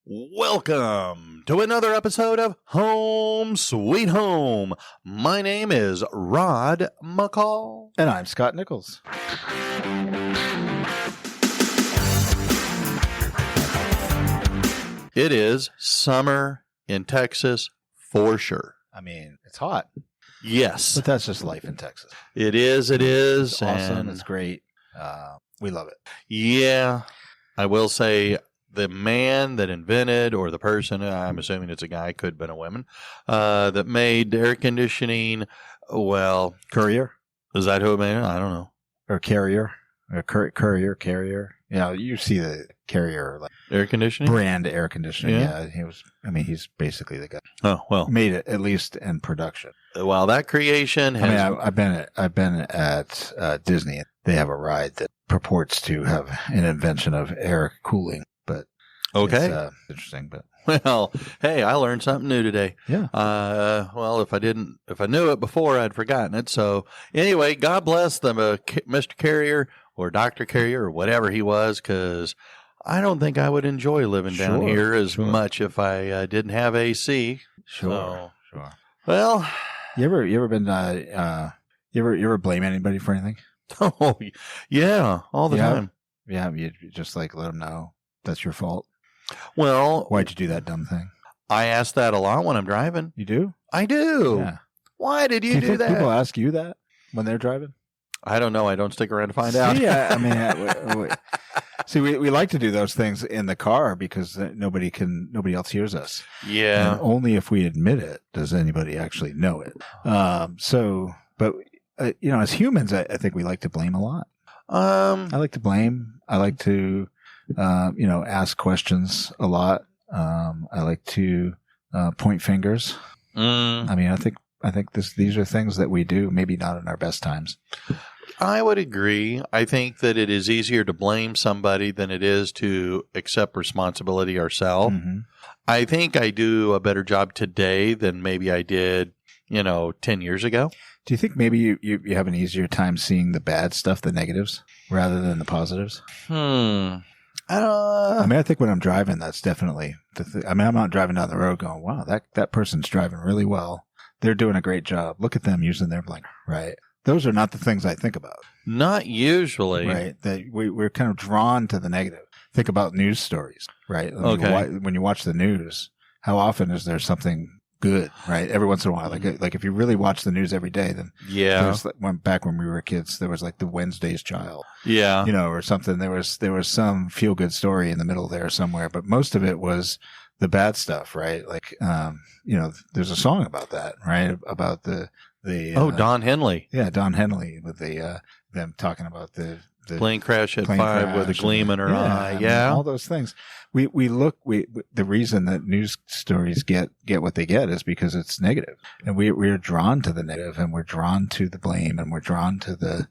Welcome to another episode of Home Sweet Home. My name is Rod McCall. And I'm Scott Nichols. It is summer in Texas for sure. I mean, it's hot, Yes, but that's just life in Texas. it is. It is. It's awesome. And It's great. We love it. yeah, I will say the man that invented, or the person, I'm assuming it's a guy, could have been a woman, that made air conditioning. Well, Courier is that who made it? I don't know. or Carrier or Carrier. You know, you see the Carrier like Air conditioning? brand air conditioning. Yeah. Yeah, he's basically the guy Oh, well. made it, at least in production. Well, that creation I has. mean, I've been at Disney. They have a ride that purports to have an invention of air cooling, but Okay. it's, interesting. But Well, hey, I learned something new today. yeah, Well, if I knew it before, I'd forgotten it. So anyway, God bless them, Mr. Carrier or Dr. Carrier or whatever he was, because I don't think I would enjoy living down Sure, here as sure. much if I didn't have AC. sure. Well, You ever been you ever blame anybody for anything? oh, yeah, all the Yeah. time. Yeah, you just like let them know that's your fault. Well, Why'd you do that dumb thing? I ask that a lot when I'm driving. You do? I do. Yeah. Why did Do you you do think that? people ask you that when they're driving? I don't know. I don't stick around to find out. See, I mean, see, we like to do those things in the car because nobody else hears us. Yeah. And only if we admit it does anybody actually know it. But as humans, I think we like to blame a lot. I like to blame. I like to, ask questions a lot. I like to point fingers. mm, I mean, I think these are things that we do, maybe not in our best times. I would agree. I think that it is easier to blame somebody than it is to accept responsibility ourselves. Mhm. I think I do a better job today than maybe I did, 10 years ago. Do you think maybe you have an easier time seeing the bad stuff, the negatives, rather than the positives? I mean, I think when I'm driving, that's definitely I'm not driving down the road going, wow, that person's driving really well. They're doing a great job. Look at them using their blinker, right? Those are not the things I think about, Not usually. right? That we're kind of drawn to the negative. Think about news stories, right? I mean, Okay. when you watch the news, how often is there something good, right? Every once in a while, like if you really watch the news every day, then Yeah. there's back when we were kids, there was like the Wednesday's Child, Yeah. or something. There was some feel good story in the middle there somewhere, but most of it was the bad stuff, right? Like, there's a song about that, right? About the Don Henley. yeah, Don Henley with them talking about the Plane crash at plane 5 with a crash gleam in and- her yeah, eye. I mean, Yeah. all those things. We the reason that news stories get what they get is because it's negative, and we're drawn to the negative, and we're drawn to the blame, and we're drawn to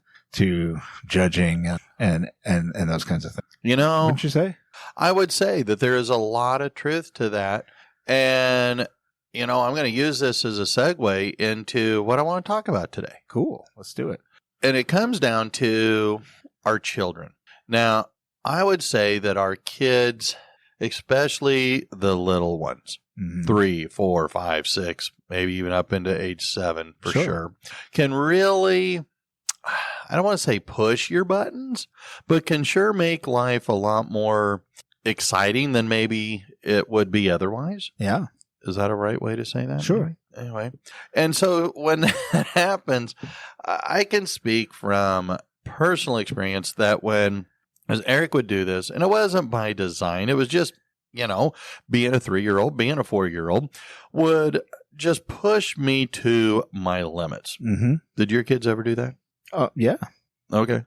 judging and those kinds of things. Wouldn't you say? I would say that there is a lot of truth to that. And, I'm going to use this as a segue into what I want to talk about today. Cool. Let's do it. And it comes down to our children. Now, I would say that our kids, especially the little ones, Mhm. 3, 4, 5, 6, maybe even up into age 7 for Sure. sure, can really, I don't want to say push your buttons, but can sure make life a lot more exciting than maybe it would be otherwise. Yeah. Is that a right way to say that? Sure. Anyway. And so when that happens, I can speak from personal experience that as Eric would do this, and it wasn't by design, it was just, being a 3-year-old, being a 4-year-old, would just push me to my limits. Mm-hmm. Did your kids ever do that? Oh, yeah. Okay.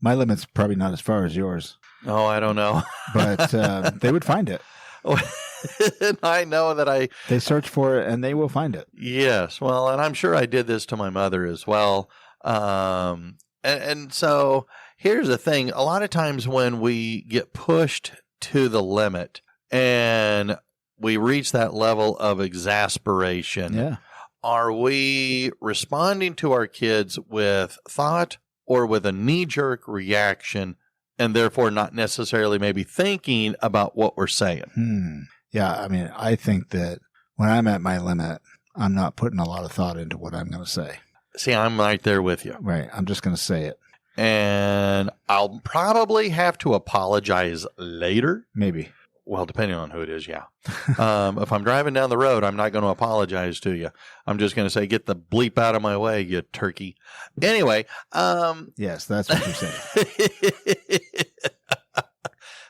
My limit's probably not as far as yours, Oh, I don't know. but they would find it. And I know that They search for it, and they will find it. yes. Well, and I'm sure I did this to my mother as well. And so here's the thing. A lot of times when we get pushed to the limit and we reach that level of exasperation, Yeah. are we responding to our kids with thought or with a knee-jerk reaction and therefore not necessarily maybe thinking about what we're saying. Yeah, I mean, I think that when I'm at my limit, I'm not putting a lot of thought into what I'm going to say. See, I'm right there with you. Right. I'm just going to say it. And I'll probably have to apologize later. Maybe. Well, depending on who it is, yeah. If I'm driving down the road, I'm not going to apologize to you. I'm just going to say, get the bleep out of my way, you turkey. Anyway. Yes, that's what you're saying.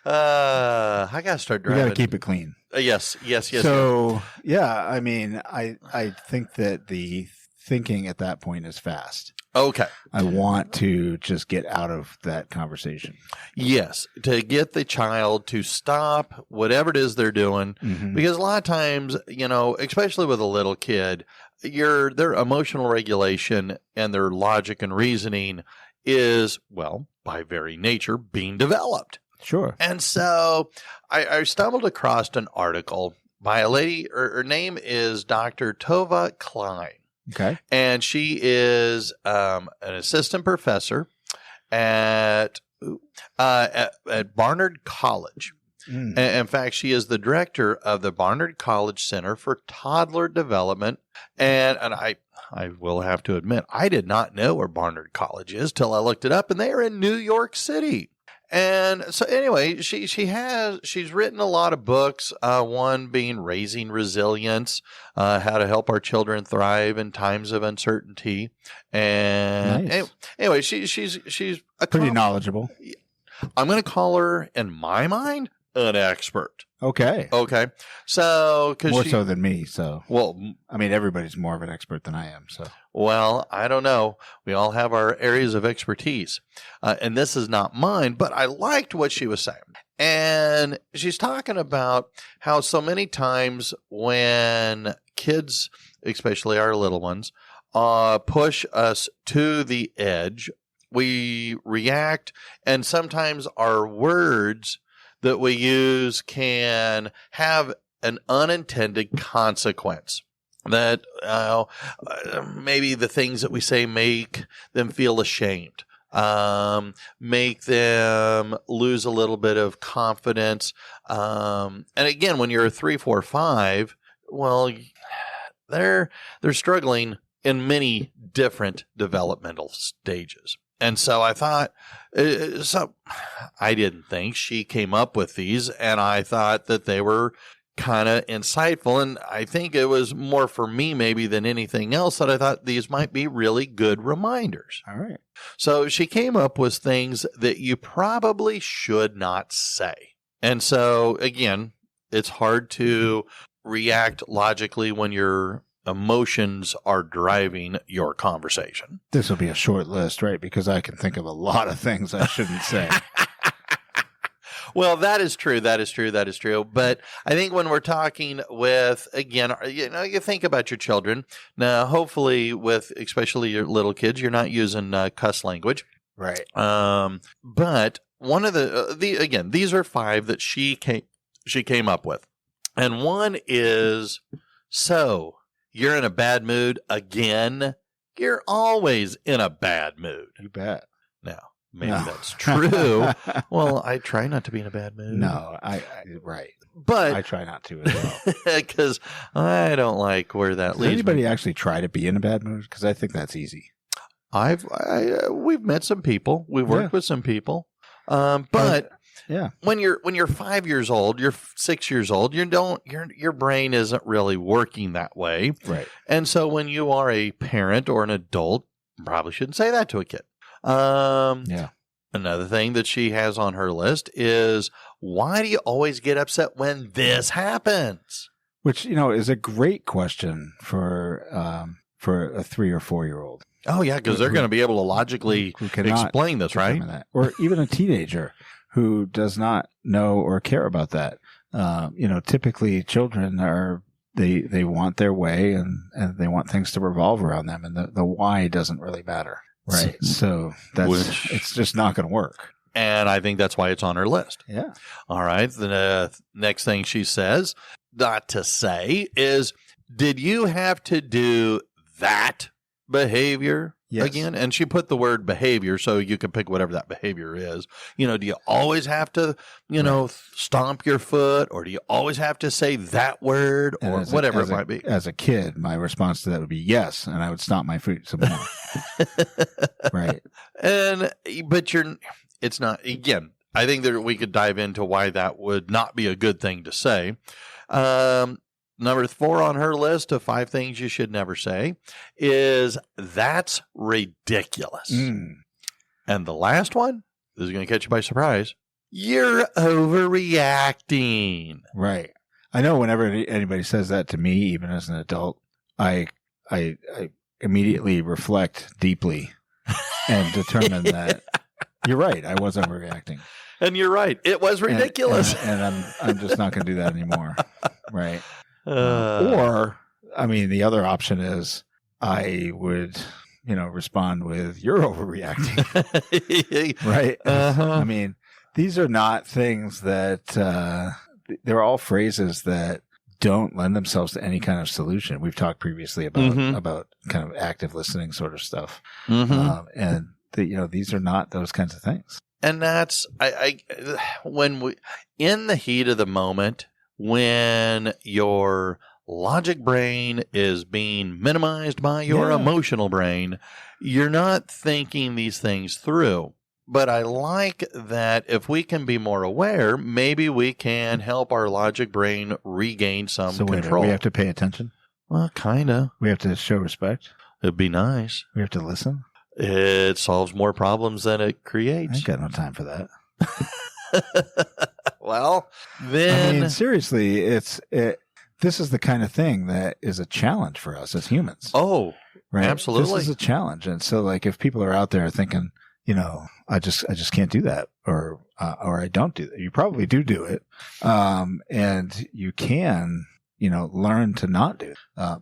I got to start driving. You got to keep it clean. Yes. So, yeah, I mean, I think that the thinking at that point is fast. Okay. I want to just get out of that conversation. Yes, to get the child to stop whatever it is they're doing. Because a lot of times, especially with a little kid, their emotional regulation and their logic and reasoning is, well, by very nature, being developed. Sure. And so I stumbled across an article by a lady. Her name is Dr. Tova Klein. Okay. And she is an assistant professor at Barnard College. In fact, she is the director of the Barnard College Center for Toddler Development. And I will have to admit, I did not know where Barnard College is till I looked it up, and they are in New York City. And so anyway, she's written a lot of books, one being Raising Resilience, how to help our children thrive in times of uncertainty. And nice. Anyway, she's pretty knowledgeable. I'm going to call her, in my mind, an expert. Okay. So, more so than me. So, well, I mean, everybody's more of an expert than I am. So, well, I don't know. We all have our areas of expertise, and this is not mine. But I liked what she was saying, and she's talking about how so many times when kids, especially our little ones, push us to the edge, we react, and sometimes our words that we use can have an unintended consequence. That maybe the things that we say make them feel ashamed, make them lose a little bit of confidence. And again, when you're 3, 4, 5, well, they're struggling in many different developmental stages. And so I thought, I didn't think she came up with these, and I thought that they were kind of insightful. And I think it was more for me maybe than anything else that I thought these might be really good reminders. All right. So she came up with things that you probably should not say. And so, again, it's hard to react logically when your emotions are driving your conversation. This will be a short list, right? Because I can think of a lot of things I shouldn't say. Well, that is true. But I think when we're talking with, again, you think about your children. Now, hopefully with especially your little kids, you're not using cuss language. Right. But one of again, these are 5 that she came up with. And one is, so you're in a bad mood again? You're always in a bad mood. You bet. Now, maybe that's true. Well, I try not to be in a bad mood. No, right. But I try not to as well. Because I don't like where that leads. Does anybody actually try to be in a bad mood? Because I think that's easy. We've met some people. We've worked with some people. But yeah, when you're 5 years old, you're 6 years old, your brain isn't really working that way. Right. And so when you are a parent or an adult, you probably shouldn't say that to a kid. Yeah. Another thing that she has on her list is, why do you always get upset when this happens? Which, is a great question for a 3 or 4 year old. Oh, yeah, because they're going to be able to logically explain this, right? Or even a teenager who does not know or care about that. Typically children they want their way and they want things to revolve around them, and the why doesn't really matter. Right. So it's just not going to work. And I think that's why it's on her list. Yeah. All right. The next thing she says, not to say, is, did you have to do that behavior again? And she put the word behavior, so you can pick whatever that behavior is. You know, do you always have to, you know, stomp your foot, or do you always have to say that word, or whatever it might be? As a kid, my response to that would be yes, and I would stomp my foot some more. Right. But it's not, again, I think that we could dive into why that would not be a good thing to say. Number 4 on her list of 5 things you should never say is, that's ridiculous. And the last one, this is going to catch you by surprise, you're overreacting. Right. I know whenever anybody says that to me, even as an adult, I immediately reflect deeply and determine that you're right. I was overreacting. And you're right. It was ridiculous. And I'm just not going to do that anymore. Right. Or, I mean, the other option is I would, respond with, you're overreacting. Right. I mean, these are not things that, they're all phrases that don't lend themselves to any kind of solution. We've talked previously about kind of active listening sort of stuff. And these are not those kinds of things. And that's, when in the heat of the moment, when your logic brain is being minimized by your emotional brain, you're not thinking these things through. But I like that if we can be more aware, maybe we can help our logic brain regain some control. We have to pay attention? Well, kind of. We have to show respect? It'd be nice. We have to listen? It solves more problems than it creates. I ain't got no time for that. Well, then, I mean, seriously, this is the kind of thing that is a challenge for us as humans. Oh, right? Absolutely. This is a challenge. And so, like, if people are out there thinking, I just can't do that, or I don't do that, you probably do it. And you can, learn to not do it.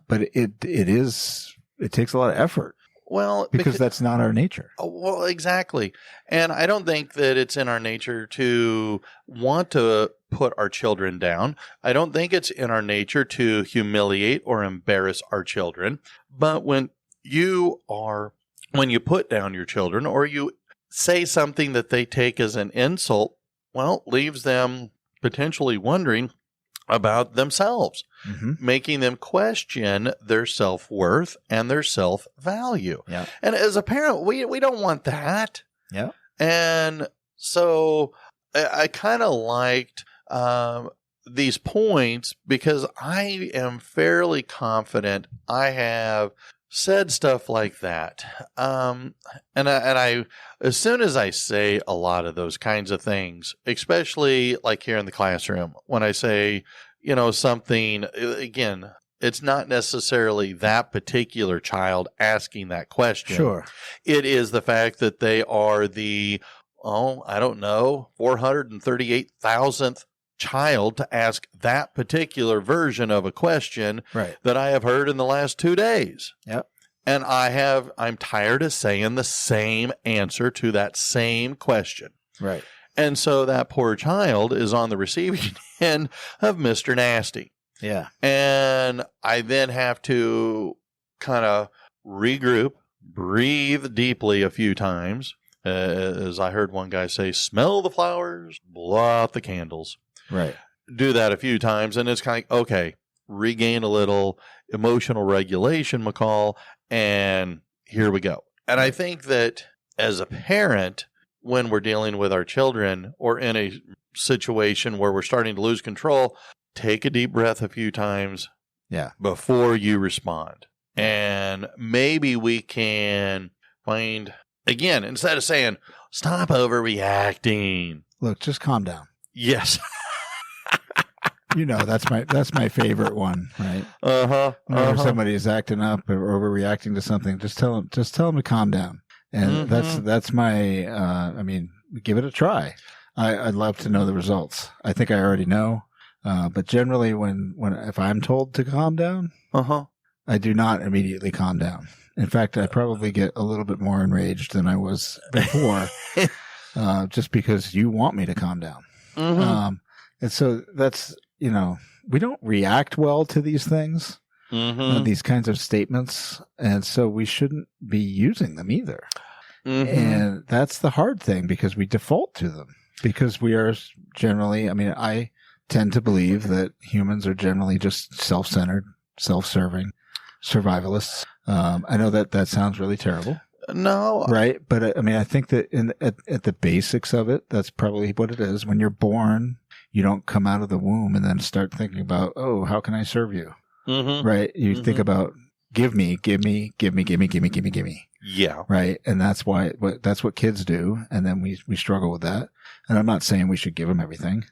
But it takes a lot of effort. Well, because that's not our nature. Well, exactly. And I don't think that it's in our nature to want to put our children down. I don't think it's in our nature to humiliate or embarrass our children. But when you put down your children, or you say something that they take as an insult, well, leaves them potentially wondering about themselves, making them question their self-worth and their self-value. Yeah. And as a parent, we don't want that. Yeah. And so I kind of liked these points, because I am fairly confident I have said stuff like that. And I, as soon as I say a lot of those kinds of things, especially like here in the classroom, when I say, something, again, it's not necessarily that particular child asking that question. Sure. It is the fact that they are the, 438,000th child to ask that particular version of a question that I have heard in the last 2 days. Yep. And I'm tired of saying the same answer to that same question. Right. And so that poor child is on the receiving end of Mr. Nasty. Yeah. And I then have to kind of regroup, breathe deeply a few times. As I heard one guy say, smell the flowers, blow out the candles. Right. Do that a few times, and it's kind of, okay, regain a little emotional regulation, McCall, and here we go. And I think that as a parent, when we're dealing with our children, or in a situation where we're starting to lose control, take a deep breath a few times before you respond. And maybe we can find, again, instead of saying, stop overreacting. Look, just calm down. Yes. That's my favorite one, right? Whenever somebody is acting up or overreacting to something, just tell them to calm down. And that's my, give it a try. I'd love to know the results. I think I already know. But generally if I'm told to calm down, I do not immediately calm down. In fact, I probably get a little bit more enraged than I was before, just because you want me to calm down. And so that's, we don't react well to these things. these kinds of statements. And so we shouldn't be using them either. And that's the hard thing, because we default to them, because we are generally, I mean, I tend to believe that humans are generally just self-centered, self-serving, survivalists. I know that sounds really terrible. No. Right. But I mean, I think that at the basics of it, that's probably what it is. When you're born, you don't come out of the womb and then start thinking about, oh, how can I serve you? Right. You think about, give me. Yeah. Right. And that's what kids do. And then we struggle with that. And I'm not saying we should give them everything,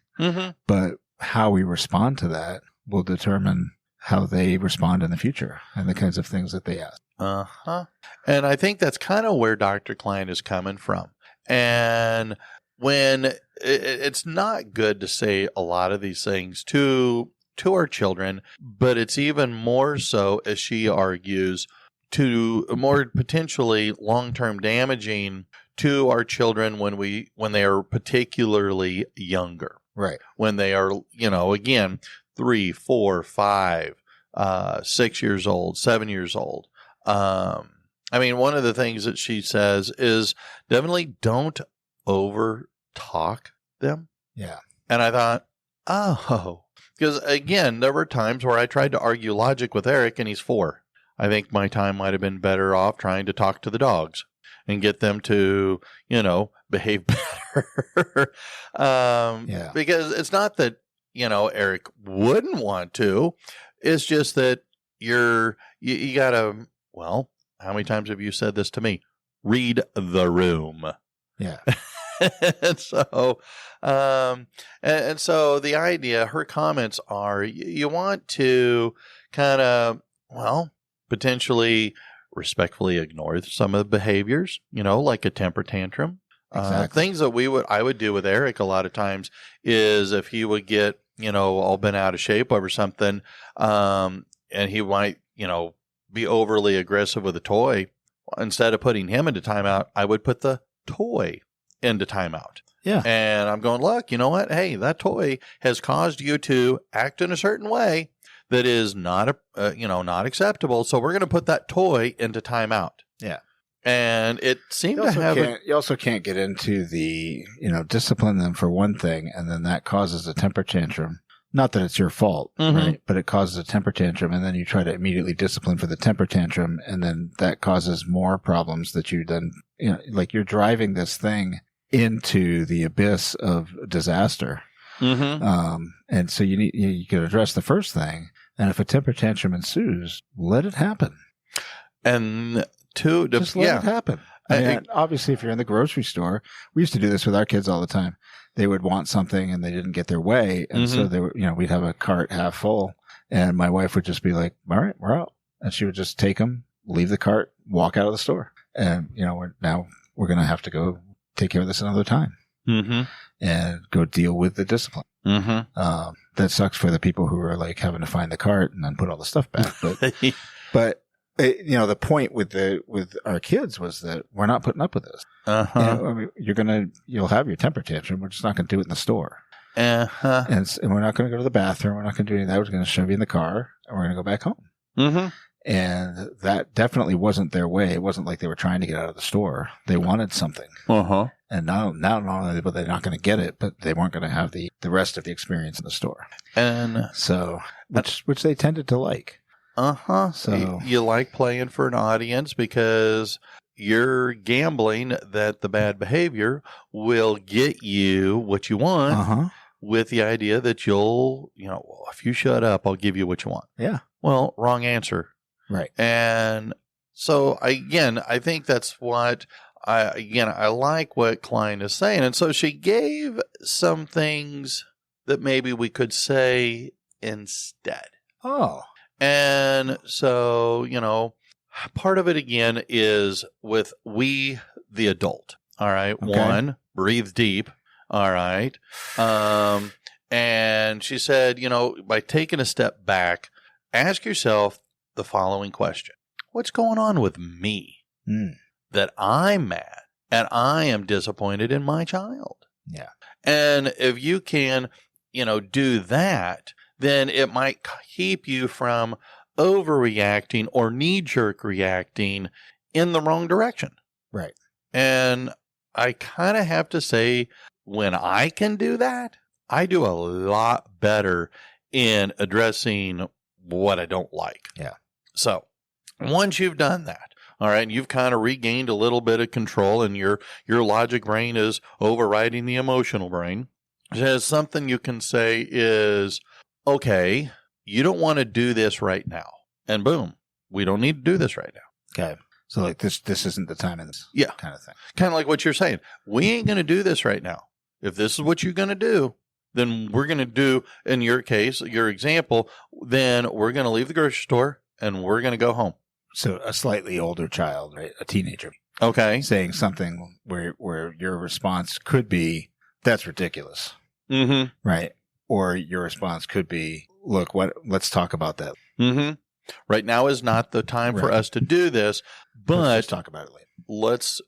but how we respond to that will determine how they respond in the future and the kinds of things that they ask. And I think that's kind of where Dr. Klein is coming from. And when it's not good to say a lot of these things to our children, but it's even more so, as she argues, to more potentially long-term damaging to our children when they are particularly younger. Right. When they are, again, 3, 4, 5, 6 years old, 7 years old. I mean, one of the things that she says is definitely don't over talk them. Yeah. And I thought, because again, there were times where I tried to argue logic with Eric and he's 4. I think my time might have been better off trying to talk to the dogs and get them to, behave better. Because it's not that, Eric wouldn't want to. It's just that you gotta, well, how many times have you said this to me? Read the room. Yeah. And so the idea, her comments are, you want to kind of, potentially respectfully ignore some of the behaviors, like a temper tantrum. Exactly. Things that I would do with Eric a lot of times is if he would get, all bent out of shape over something, and he might, be overly aggressive with a toy, instead of putting him into timeout, I would put the toy into timeout. Yeah. And I'm going, look, you know what? Hey, that toy has caused you to act in a certain way that is not, not acceptable. So we're going to put that toy into timeout. Yeah. And it seemed to have. You also can't get into the, discipline them for one thing, and then that causes a temper tantrum. Not that it's your fault, right? But it causes a temper tantrum, and then you try to immediately discipline for the temper tantrum, and then that causes more problems that you then, like you're driving this thing into the abyss of disaster. And so you can address the first thing, and if a temper tantrum ensues, let it happen. And just let it happen. Obviously, if you're in the grocery store, we used to do this with our kids all the time. They would want something and they didn't get their way. And so they were, we'd have a cart half full, and my wife would just be like, all right, we're out. And she would just take them, leave the cart, walk out of the store. And, we're going to have to go take care of this another time and go deal with the discipline. That sucks for the people who are like having to find the cart and then put all the stuff back. But the point with our kids was that we're not putting up with this. You'll have your temper tantrum. We're just not going to do it in the store. And we're not going to go to the bathroom. We're not going to do any of that. We're going to shove you in the car and we're going to go back home. And that definitely wasn't their way. It wasn't like they were trying to get out of the store. They wanted something. And now not only were they not going to get it, but they weren't going to have the rest of the experience in the store. And so, which they tended to like. So you like playing for an audience because you're gambling that the bad behavior will get you what you want with the idea that you'll, if you shut up, I'll give you what you want. Yeah. Well, wrong answer. Right. And so I think that's what I like what Klein is saying. And so she gave some things that maybe we could say instead. Oh. And so, part of it again is with we, the adult. All right. Okay. 1, breathe deep. All right. And she said, by taking a step back, ask yourself the following question. What's going on with me that I'm mad and I am disappointed in my child? Yeah. And if you can, do that, then it might keep you from overreacting or knee-jerk reacting in the wrong direction. Right. And I kind of have to say, when I can do that, I do a lot better in addressing what I don't like. Yeah. So once you've done that, all right, you've kind of regained a little bit of control and your logic brain is overriding the emotional brain. There's something you can say is, okay, you don't want to do this right now. And boom, we don't need to do this right now. Okay. So like this isn't the time in this kind of thing. Kind of like what you're saying. We ain't going to do this right now. If this is what you're going to do, then we're going to do, in your case, your example, then we're going to leave the grocery store and we're going to go home. So a slightly older child, right? A teenager. Okay. Saying something where your response could be, that's ridiculous. Mm-hmm. Right. Or your response could be, look, let's talk about that. Mm-hmm. Right now is not the time for us to do this, but let's talk about it later.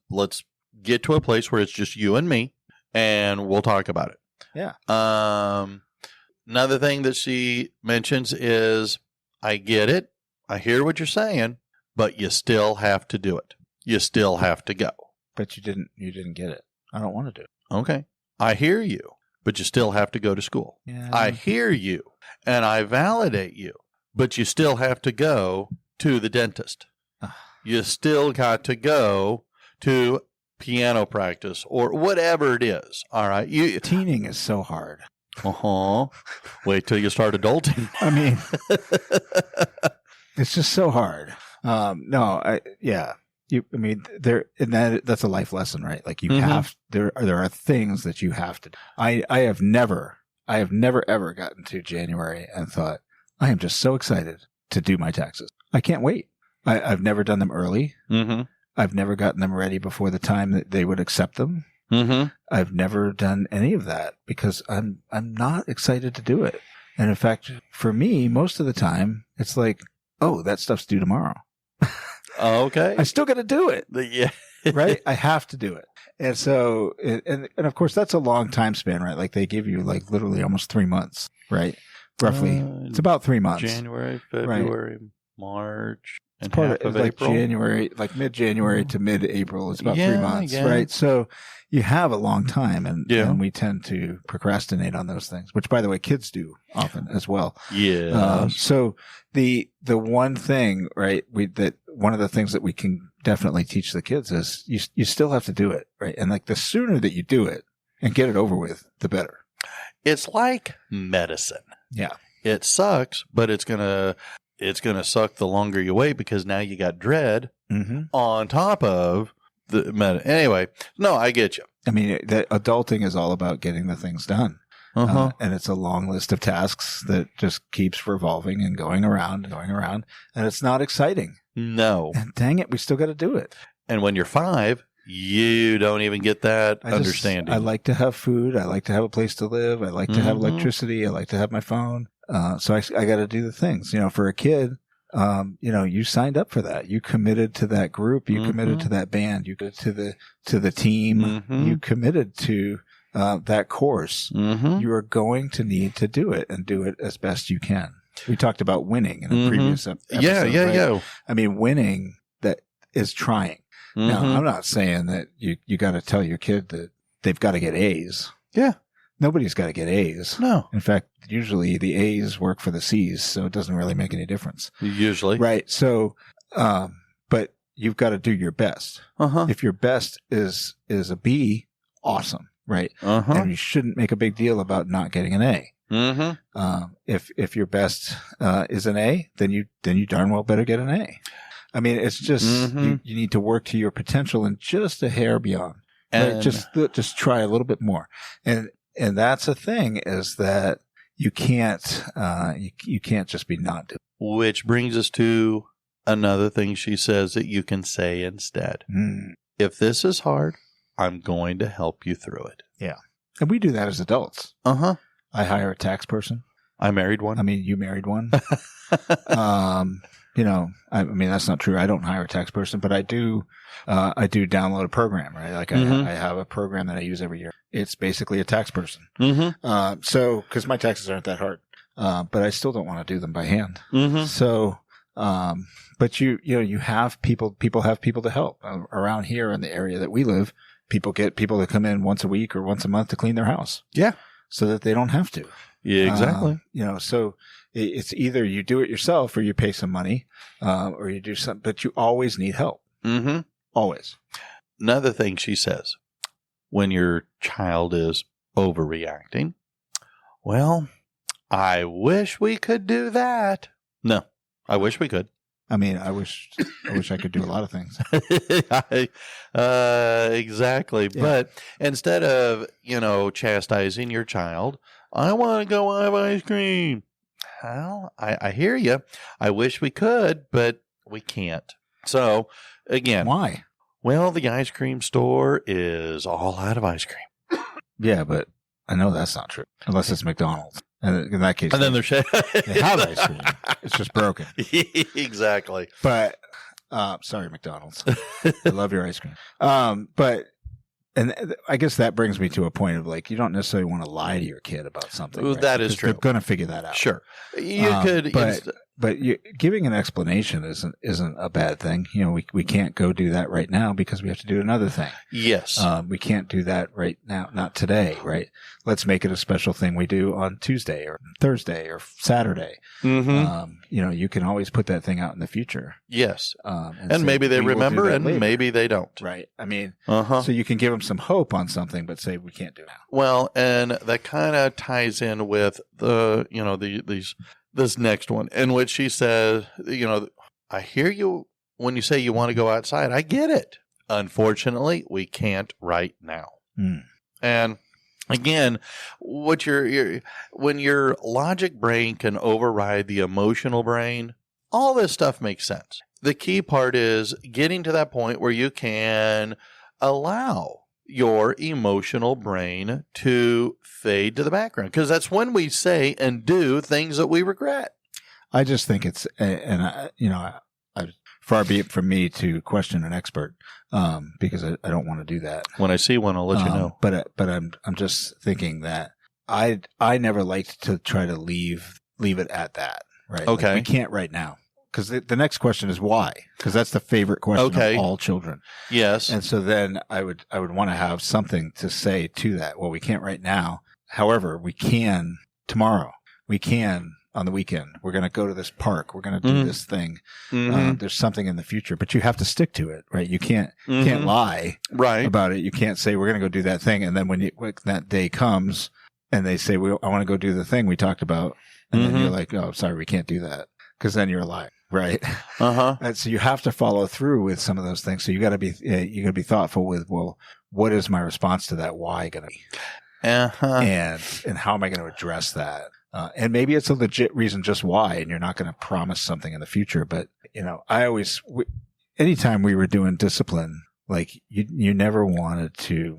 Let's get to a place where it's just you and me and we'll talk about it. Yeah. Another thing that she mentions is, I get it. I hear what you're saying, but you still have to do it. You still have to go. But you didn't get it. I don't want to do it. Okay. I hear you, but you still have to go to school. Yeah. I hear you and I validate you, but you still have to go to the dentist. You still got to go to piano practice or whatever it is. All right. Teening is so hard. Wait till you start adulting. I mean, it's just so hard. That's a life lesson, right? Like you have, there are things that you have to do. I have never ever gotten to January and thought, I am just so excited to do my taxes. I can't wait. I've never done them early. Mm-hmm. I've never gotten them ready before the time that they would accept them. Mm-hmm. I've never done any of that because I'm not excited to do it. And in fact, for me, most of the time, it's like, oh, that stuff's due tomorrow. Okay. I still got to do it. Yeah. Right? I have to do it. And so, and of course, that's a long time span, right? Like they give you like literally almost 3 months, right? Roughly. It's about 3 months. January, February, right. March. It's part of like April. January, like mid-January to mid-April. It's about 3 months, right? So you have a long time, and we tend to procrastinate on those things, which, by the way, kids do often as well. Yeah. So the one thing, right? One of the things that we can definitely teach the kids is you still have to do it, right? And like the sooner that you do it and get it over with, the better. It's like medicine. Yeah. It sucks, but it's gonna suck the longer you wait because now you got dread on top of the Anyway, no, I get you. I mean, adulting is all about getting the things done. And it's a long list of tasks that just keeps revolving and going around and going around. And it's not exciting. No. And dang it, we still got to do it. And when you're 5, you don't even get that understanding. I like to have food. I like to have a place to live. I like to have electricity. I like to have my phone. So I got to do the things, for a kid, you signed up for that. You committed to that group. You committed to that band. You committed to the team. You committed to that course. You are going to need to do it and do it as best you can. We talked about winning in a previous episode. Yeah. I mean, winning that is trying. Now, I'm not saying that you got to tell your kid that they've got to get A's. Yeah. Nobody's got to get A's. No. In fact, usually the A's work for the C's, so it doesn't really make any difference. Usually. Right. So, but you've got to do your best. If your best is a B, awesome. Right. And you shouldn't make a big deal about not getting an A. If your best is an A, then you darn well better get an A. I mean, it's just you need to work to your potential and just a hair beyond. And right? Just try a little bit more. And that's the thing is that you can't you can't just be not doing. Which brings us to another thing she says that you can say instead. If this is hard, I'm going to help you through it. Yeah. And we do that as adults. I hire a tax person. I married one. I mean, you married one. I mean, that's not true. I don't hire a tax person, but I do download a program, right? Like I have a program that I use every year. It's basically a tax person. So, cause my taxes aren't that hard. But I still don't want to do them by hand. So, But you have people have people to help around here in the area that we live. People get people to come in once a week or once a month to clean their house. Yeah. So that they don't have to. Yeah, exactly. So it's either you do it yourself or you pay some money, or you do something, but you always need help. Mm-hmm. Always. Another thing she says, when your child is overreacting, well, I wish we could do that. No, I wish we could. I mean, I wish I could do a lot of things. Exactly. Yeah. But instead of, chastising your child, I want to go have ice cream. Well, I hear you. I wish we could, but we can't. So, again. Why? Well, the ice cream store is all out of ice cream. Yeah, but I know that's not true. Unless it's McDonald's. And in that case, and then they have ice cream. It's just broken. Exactly. But, sorry, McDonald's. I love your ice cream. And I guess that brings me to a point of like, you don't necessarily want to lie to your kid about something. Well, right? that is true. They're going to figure that out. Sure. You could. But giving an explanation isn't a bad thing. We can't go do that right now because we have to do another thing. Yes. We can't do that right now, not today, right? Let's make it a special thing we do on Tuesday or Thursday or Saturday. Mm-hmm. You can always put that thing out in the future. Yes. And maybe they remember and later. maybe they don't. Right. I mean, so you can give them some hope on something, but say we can't do it now. Well, and that kind of ties in with this next one, in which she says, I hear you when you say you want to go outside. I get it. Unfortunately, we can't right now. And again, when your logic brain can override the emotional brain, all this stuff makes sense. The key part is getting to that point where you can allow your emotional brain to fade to the background, because that's when we say and do things that we regret. I just think it's, far be it from me to question an expert, because I don't want to do that. When I see one, I'll let you know. But I'm just thinking that I never liked to try to leave it at that. Right? Okay. Like, we can't right now. Because the next question is why? Because that's the favorite question of all children. Yes. And so then I would want to have something to say to that. Well, we can't right now. However, we can tomorrow. We can on the weekend. We're going to go to this park. We're going to do this thing. There's something in the future, but you have to stick to it, right? You can't lie about it. You can't say we're going to go do that thing, and then when that day comes and they say, I want to go do the thing we talked about, and then you're like, oh, sorry, we can't do that, because then you're lying. Right. And so you have to follow through with some of those things. So you got to be thoughtful with, well, what is my response to that why going to be? And how am I going to address that? And maybe it's a legit reason just why, and you're not going to promise something in the future. But, anytime we were doing discipline, like we never wanted to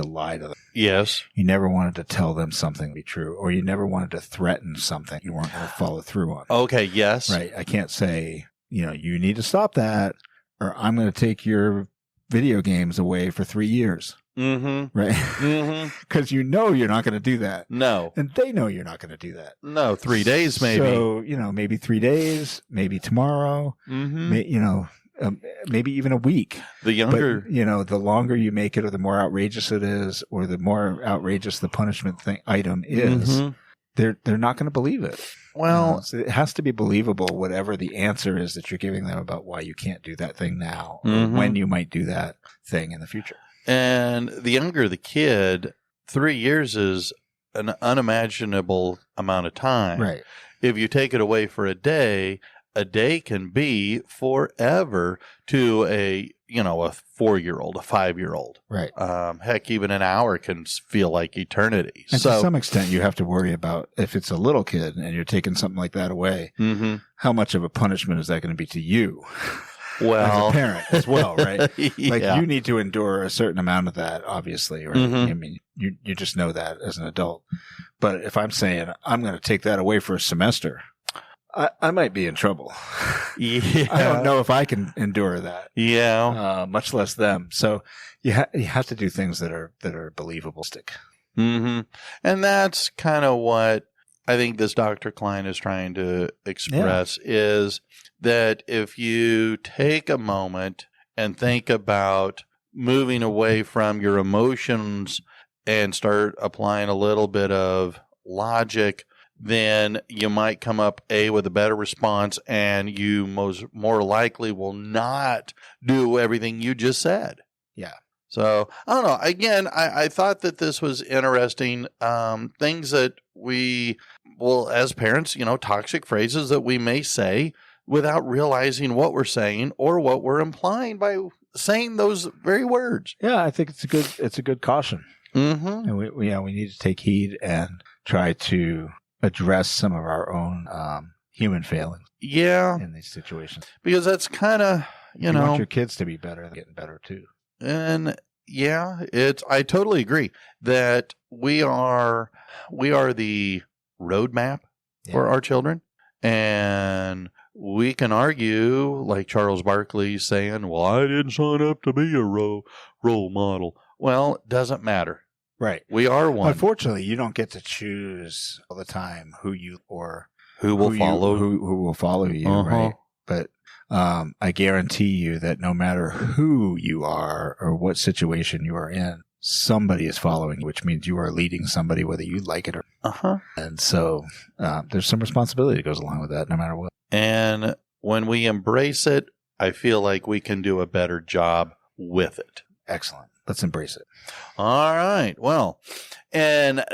lie to them. Yes. You never wanted to tell them something to be true, or you never wanted to threaten something you weren't going to follow through on. Okay. Yes. Right. I can't say, you need to stop that, or I'm going to take your video games away for 3 years. Mm-hmm. Right. Because you're not going to do that. No. And they know you're not going to do that. No. 3 days, maybe. So, maybe 3 days, maybe tomorrow, maybe even a week. The younger, but, the longer you make it, or the more outrageous it is, or the more outrageous the punishment item is, they're not going to believe it. Well, so it has to be believable, whatever the answer is that you're giving them about why you can't do that thing now, or when you might do that thing in the future. And the younger the kid, 3 years is an unimaginable amount of time. Right. If you take it away for a day can be forever to a 4-year-old, a 5-year-old. Right. Heck, even an hour can feel like eternity. And to some extent, you have to worry about, if it's a little kid and you're taking something like that away, how much of a punishment is that going to be to you? Well, as a parent as well, right? Like you need to endure a certain amount of that, obviously, right? I mean, you just know that as an adult. But if I'm saying I'm going to take that away for a semester, I might be in trouble. Yeah. I don't know if I can endure that. Yeah. Much less them. So you have to do things that are believable. And that's kind of what I think this Dr. Klein is trying to express is that if you take a moment and think about moving away from your emotions and start applying a little bit of logic, then you might come up with a better response, and you more likely will not do everything you just said. Yeah. So I don't know. Again, I thought that this was interesting. Things that as parents, toxic phrases that we may say without realizing what we're saying or what we're implying by saying those very words. Yeah, I think it's a good caution. Mm-hmm. And we need to take heed and try to address some of our own human failings. Yeah, in these situations, because that's kind of you want your kids to be better, getting better too. And yeah, I totally agree that we are the roadmap for our children, and we can argue like Charles Barkley saying, "Well, I didn't sign up to be a role model." Well, it doesn't matter. Right. We are one. Unfortunately, you don't get to choose all the time who will follow who will follow you, right? But I guarantee you that no matter who you are or what situation you are in, somebody is following you, which means you are leading somebody, whether you like it or And so there's some responsibility that goes along with that, no matter what. And when we embrace it, I feel like we can do a better job with it. Excellent. Let's embrace it. All right. Well, and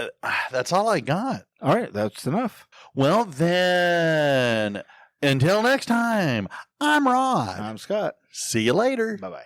that's all I got. All right. That's enough. Well, then, until next time, I'm Rod. I'm Scott. See you later. Bye-bye.